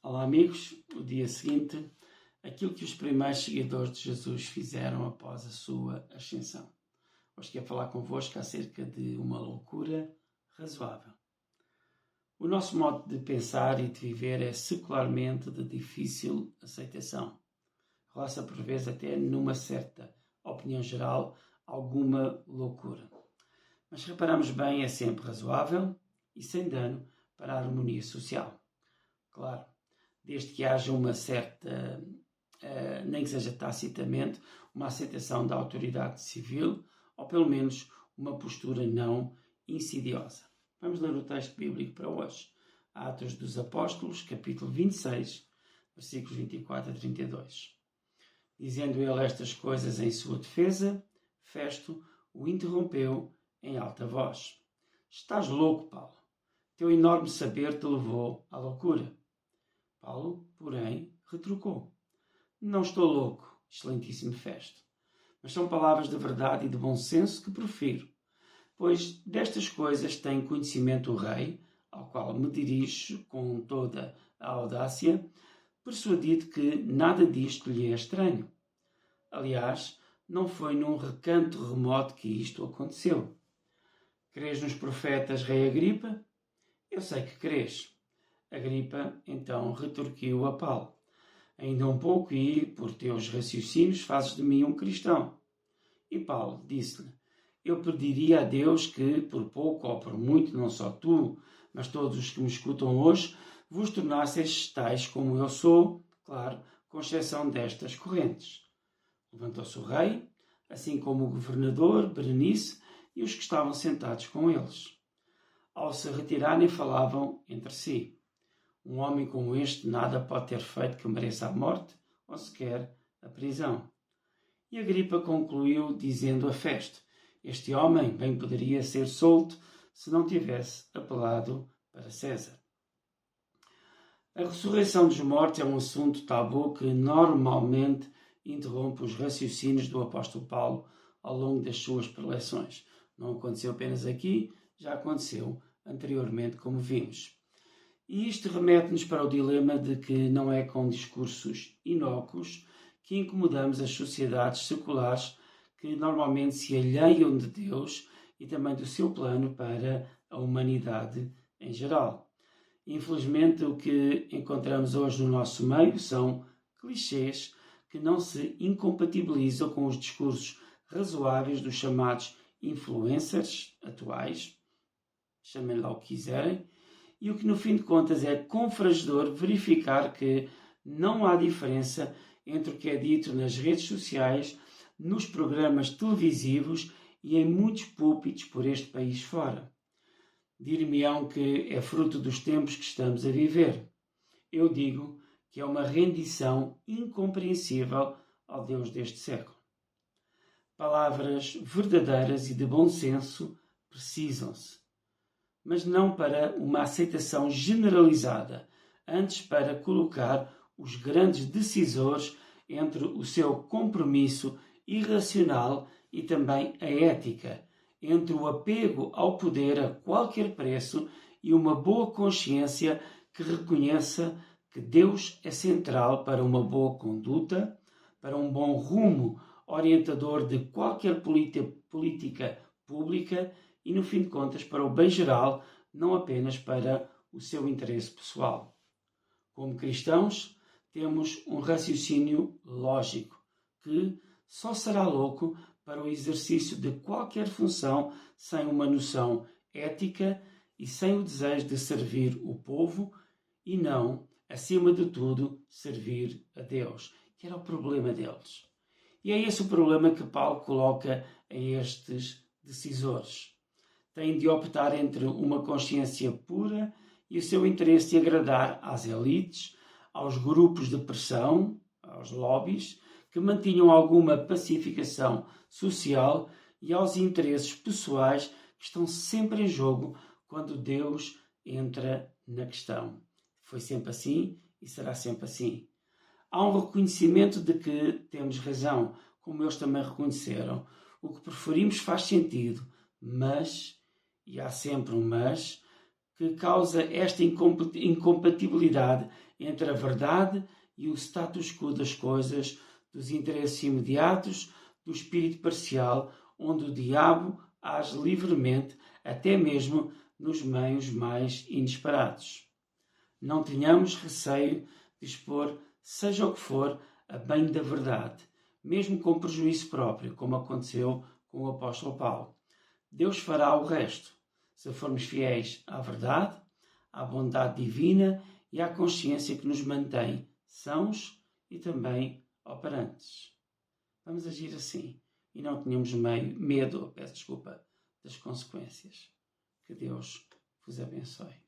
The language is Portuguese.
Olá amigos, o dia seguinte, aquilo que os primeiros seguidores de Jesus fizeram após a sua ascensão. Hoje quero falar convosco acerca de uma loucura razoável. O nosso modo de pensar e de viver é secularmente de difícil aceitação. Roça por vezes até numa certa opinião geral alguma loucura. Mas reparamos bem, é sempre razoável e sem dano para a harmonia social. Claro, desde que haja uma certa, nem que seja tacitamente, uma aceitação da autoridade civil, ou pelo menos uma postura não insidiosa. Vamos ler o texto bíblico para hoje. Atos dos Apóstolos, capítulo 26, versículos 24 a 32. Dizendo ele estas coisas em sua defesa, Festo o interrompeu em alta voz. Estás louco, Paulo. Teu enorme saber te levou à loucura. Paulo, porém, retrucou. Não estou louco, excelentíssimo Festo, mas são palavras de verdade e de bom senso que profiro, pois destas coisas tem conhecimento o rei, ao qual me dirijo com toda a audácia, persuadido que nada disto lhe é estranho. Aliás, não foi num recanto remoto que isto aconteceu. Crês nos profetas, rei Agripa? Eu sei que crês. Agripa, então, retorquiu a Paulo. Ainda um pouco e, por teus raciocínios, fazes de mim um cristão. E Paulo disse-lhe, eu pediria a Deus que, por pouco ou por muito, não só tu, mas todos os que me escutam hoje, vos tornasseis tais como eu sou, claro, com exceção destas correntes. Levantou-se o rei, assim como o governador, Berenice, e os que estavam sentados com eles. Ao se retirarem, falavam entre si. Um homem como este nada pode ter feito que mereça a morte ou sequer a prisão. E Agripa concluiu dizendo a Festo, este homem bem poderia ser solto se não tivesse apelado para César. A ressurreição dos mortos é um assunto tabu que normalmente interrompe os raciocínios do apóstolo Paulo ao longo das suas preleções. Não aconteceu apenas aqui, já aconteceu anteriormente, como vimos. E isto remete-nos para o dilema de que não é com discursos inócuos que incomodamos as sociedades seculares que normalmente se alheiam de Deus e também do seu plano para a humanidade em geral. Infelizmente, o que encontramos hoje no nosso meio são clichês que não se incompatibilizam com os discursos razoáveis dos chamados influencers atuais, chamem lá o que quiserem, e o que no fim de contas é confrangedor verificar que não há diferença entre o que é dito nas redes sociais, nos programas televisivos e em muitos púlpitos por este país fora. Dir-me-ão que é fruto dos tempos que estamos a viver. Eu digo que é uma rendição incompreensível ao Deus deste século. Palavras verdadeiras e de bom senso precisam-se, mas não para uma aceitação generalizada, antes para colocar os grandes decisores entre o seu compromisso irracional e também a ética, entre o apego ao poder a qualquer preço e uma boa consciência que reconheça que Deus é central para uma boa conduta, para um bom rumo orientador de qualquer política pública e, no fim de contas, para o bem geral, não apenas para o seu interesse pessoal. Como cristãos, temos um raciocínio lógico, que só será louco para o exercício de qualquer função sem uma noção ética e sem o desejo de servir o povo e não, acima de tudo, servir a Deus, que era o problema deles. E é esse o problema que Paulo coloca a estes decisores. Têm de optar entre uma consciência pura e o seu interesse de agradar às elites, aos grupos de pressão, aos lobbies, que mantinham alguma pacificação social e aos interesses pessoais que estão sempre em jogo quando Deus entra na questão. Foi sempre assim e será sempre assim. Há um reconhecimento de que temos razão, como eles também reconheceram. O que preferimos faz sentido, mas, e há sempre um mas, que causa esta incompatibilidade entre a verdade e o status quo das coisas, dos interesses imediatos, do espírito parcial, onde o diabo age livremente, até mesmo nos meios mais inesperados. Não tenhamos receio de expor, seja o que for, a bem da verdade, mesmo com prejuízo próprio, como aconteceu com o apóstolo Paulo. Deus fará o resto, se formos fiéis à verdade, à bondade divina e à consciência que nos mantém sãos e também operantes. Vamos agir assim e não tenhamos medo, peço desculpa, das consequências. Que Deus vos abençoe.